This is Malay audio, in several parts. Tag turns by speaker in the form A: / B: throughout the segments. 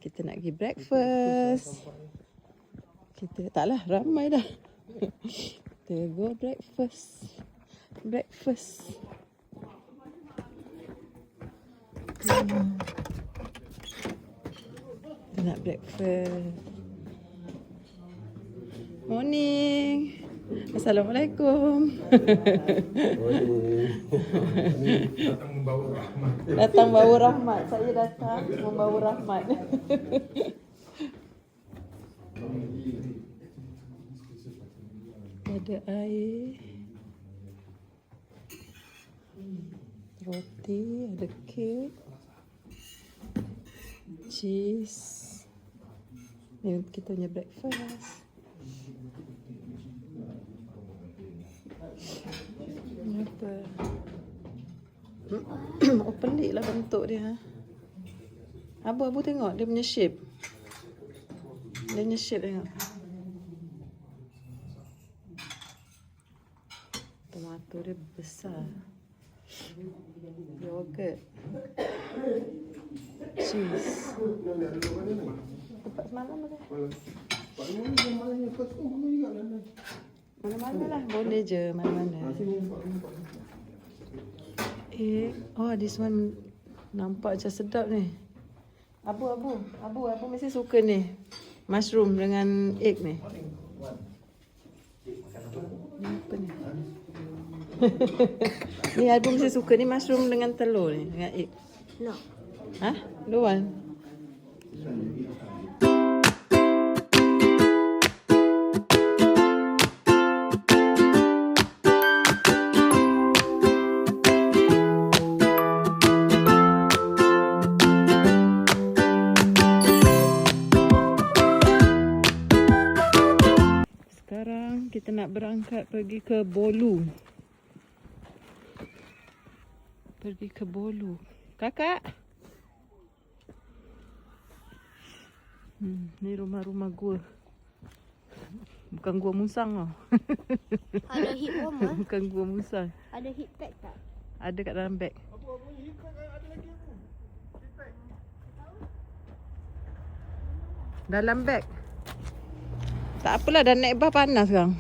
A: Kita nak pergi breakfast. Kita taklah ramai dah. Kita go breakfast. Breakfast. Kita nak breakfast. Morning. Assalamualaikum.
B: Datang membawa rahmat.
A: Datang bawa rahmat. Saya datang membawa rahmat. Ada air, roti, ada kek, cheese. Ni kita punya breakfast. Apa? Oh, pelik lah bentuk dia. Abu-abu tengok dia punya shape. Dia punya shape tengok. Tomato dia besar. Yogurt. Cheese. Tempat semalam ada. Mana-mana lah. Boleh je. Mana-mana. Oh, this one nampak macam sedap ni. Abu mesti suka ni. Mushroom dengan egg ni. Apa ni? Ni Abu mesti suka ni, mushroom dengan telur ni, dengan egg.
C: No.
A: Ha? Don't want? Sekarang kita nak berangkat pergi ke Bolu. Pergi ke Bolu. Kakak. Ni rumah-rumah gua. Bukan gua musang tau.
C: Ada heat warmer?
A: Bukan gua musang.
C: Ada heat pack tak?
A: Ada kat dalam beg. Dalam beg. Tak apalah, dah naik bas panas sekarang.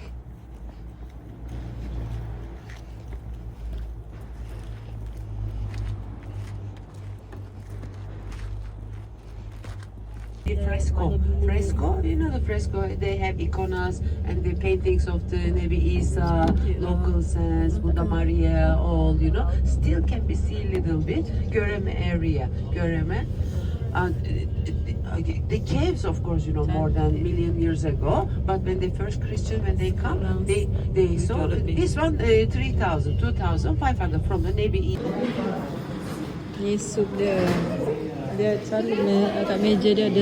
D: Fresco, you know the fresco, they have iconas and the paintings of the Nabi Isa, local saints, Buddha Maria, all, you know, still can be seen a little bit. Göreme area, Göreme. The caves, of course, you know, more than a million years ago, but when the first Christian, when they come, they saw this one, 3,000, 2,500 from the Nabi Isa.
A: Ni sup dia. Dia selalu kat meja dia ada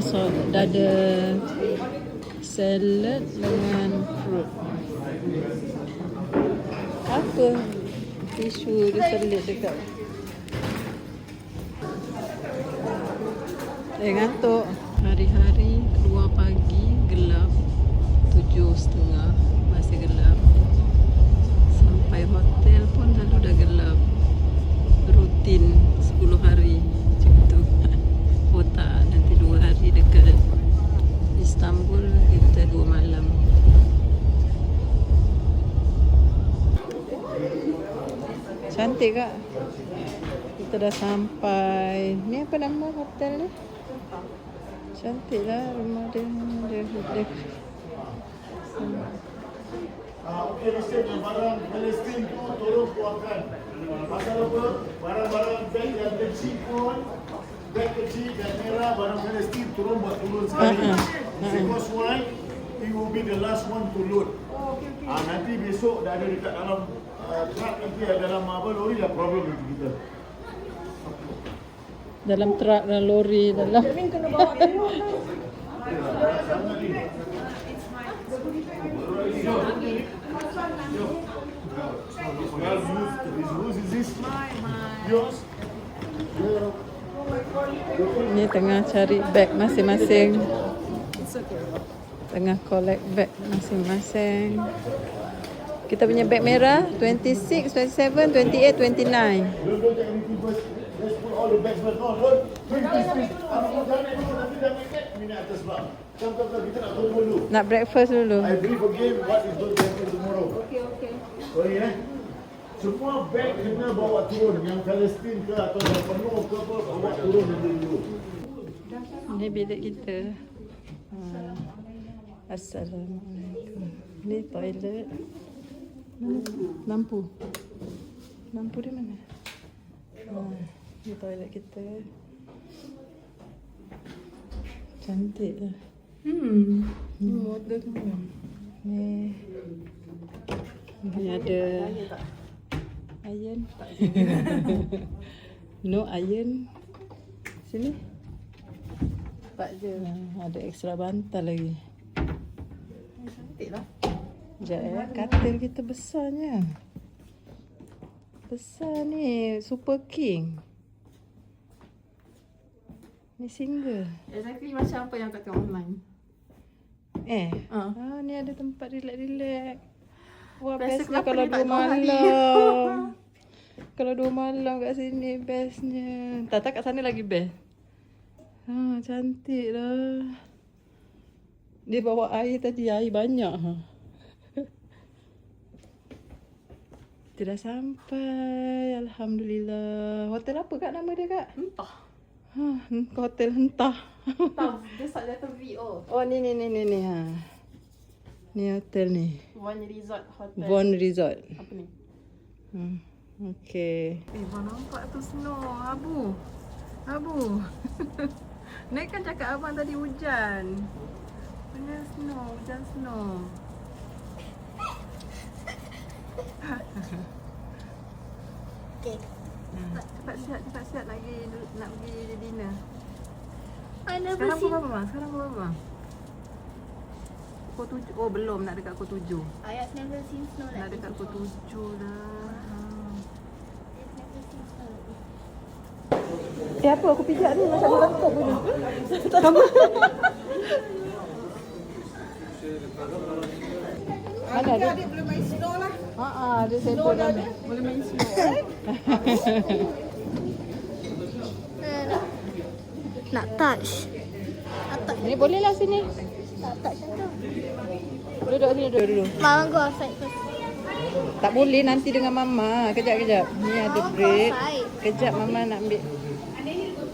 A: ada salad dengan fruit. Apa? Tisu dia selit dekat. Ngantuk. Hari-hari keluar pagi gelap, 7:30 masih gelap. Sampai hotel pun lalu dah gelap. Rutin 10 hari macam tu. Kota nanti 2 hari dekat Istanbul, kita 2 malam. Cantik kak. Kita dah sampai. Ni apa nama hotel ni? Cantik lah rumah dia.
E: Okey, Ustaz, barang Palestin tu tolong keluarkan. Pasal apa? Barang-barang beg yang kecil pun, beg kecil dan merah, barang Palestin turun sekali. Because why? It will be the last one to load. Nanti besok dah ada dekat dalam truck, nanti ada dalam lori, dah problem nanti kita.
A: Dalam truk dan lori dalam.
C: Kena bawa dulu.
E: Whose is this? Yours?
A: Ni tengah cari beg masing-masing. Tengah collect beg masing-masing. Kita punya beg merah 26, 27, 28, 29.
E: Let's put all the bags first. No, don't. Please. Jangan dulu, nanti dah main kat minat atas bang. Come, kita nak turun dulu.
A: Nak breakfast dulu.
E: I brief again what is going to happen tomorrow. Okay. Okay, semua bag kena bawa turun. Yang Palestin ke atau yang penuh ke apa, bawa turun dulu.
A: Ni bilik kita. Assalamualaikum. Ni toilet. Mana lampu? Lampu di mana? Ni toilet kita. Cantik lah. Ni model semua. Ni ada iron. No iron. Sini. Tak je. Ada ekstra bantal lagi. Cantik lah. Sekejap katil kita besarnya. Besar ni. Super King. Ni single.
F: Exactly macam apa yang kau tengok online.
A: Ni ada tempat relax-relax. Wah,
F: Biasa
A: bestnya
F: kenapa
A: kalau
F: dia
A: 2
F: tak tahu hari?
A: malam. Kalau 2 malam kat sini bestnya. Tak kat sana lagi best. Cantik lah. Dia bawa air tadi, air banyak. Kita dah sampai. Alhamdulillah. Hotel apa kak nama dia kak?
F: Entah.
A: Hotel entah.
F: Tahu dia sat jatuh VO.
A: Oh ni. Ni hotel ni.
F: One Resort Hotel.
A: Von Resort.
F: Apa ni?
A: Okay.
F: Kau nampak tu snow, Abu. Naik kan cakap abang tadi hujan. Hujan snow.
C: Okay.
F: Cepat siap nak pergi dinner.
C: I never
F: Sekarang
C: seen.
F: pukul berapa bang? Pukul 7. Oh belum, nak dekat pukul 7.
C: I've never seen snow
F: Nak
C: like
F: dekat
C: this.
F: pukul 7 dah.
C: I've never seen snow like this.
A: Apa aku pijak ni macam orang kau pun. Mana ada?
F: Dia boleh main snow lah.
A: Dia sibuk dah.
F: Boleh main snow.
C: Nak touch.
A: Ni boleh lah sini.
C: Nak touch macam tu.
A: Duduk sini dulu.
C: Mama go outside first.
A: Tak boleh nanti dengan mama. Kejap. Ni ada
C: Mama go
A: break.
C: outside.
A: Kejap mama nak ambil.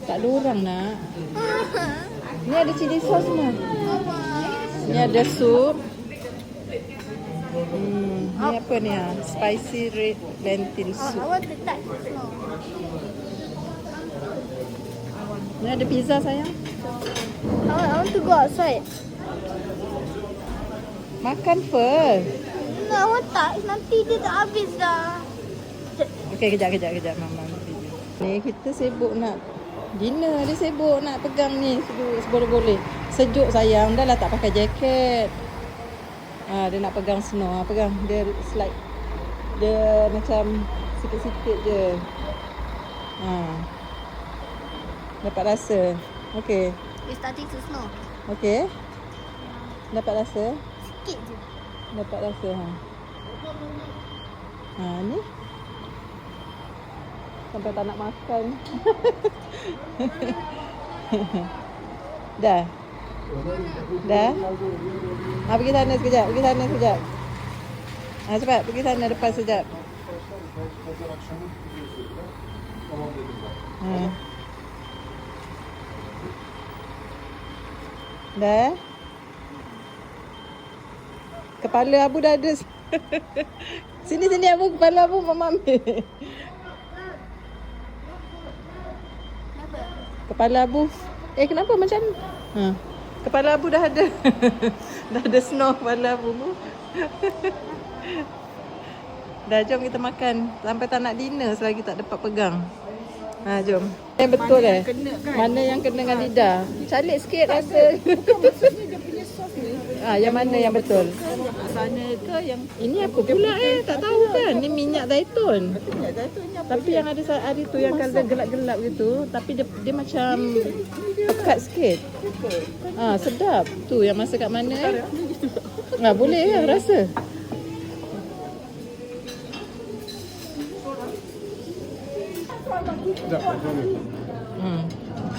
A: Tak ada orang nak. Ni ada chili sauce semua.
C: Mama.
A: Ni ada sup. Ni apa ni spicy red lentil
C: I
A: soup.
C: want to touch the snow.
A: Ni ada pizza sayang.
C: I want to go outside.
A: Makan first.
C: No, I want touch. Nanti dia tak habis dah.
A: Okey, kejap mama. Ni kita sibuk nak dinner. Dia sibuk nak pegang ni seboleh-boleh. Sejuk sayang. Dah lah tak pakai jaket. Dia nak pegang snow. Pegang. Dia slide. Dia macam sikit-sikit je. Dapat rasa. Okey.
C: It's starting to snow.
A: Okey. Dapat rasa.
C: Sikit je.
A: Dapat rasa. Ni. Sampai tak nak makan. Dah. Pergi sana sekejap. Cepat pergi sana depan sekejap. Dah. Kepala Abu dah ada. Sini Abu, kepala Abu mama ambil.
C: Kenapa?
A: Kepala Abu. Kenapa macam ni? Kepala Abu dah ada. Dah ada snow kepala Abu. Dah, jom kita makan. Sampai tak nak dinner selagi tak dapat pegang. Jom. Yang betul Mana yang kena dengan lidah? Calik sikit rasa.
F: Maksudnya dia punya sos ni.
A: Yang mana yang betul?
F: Sana ke yang
A: Ini apa pula tak tahu kan? Ni minyak zaitun.
F: minyak zaitun ni apa?
A: Tapi yang ada hari tu yang kalau gelap-gelap gitu, tapi dia macam pekat sikit. Sedap. Tu yang masa kat mana boleh lah rasa.
B: Sedap rasanya.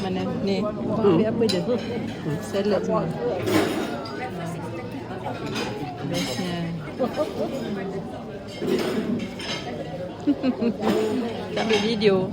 A: Mana ni? Ambil apa je? Salad semua. Bestnya. Tak ambil video.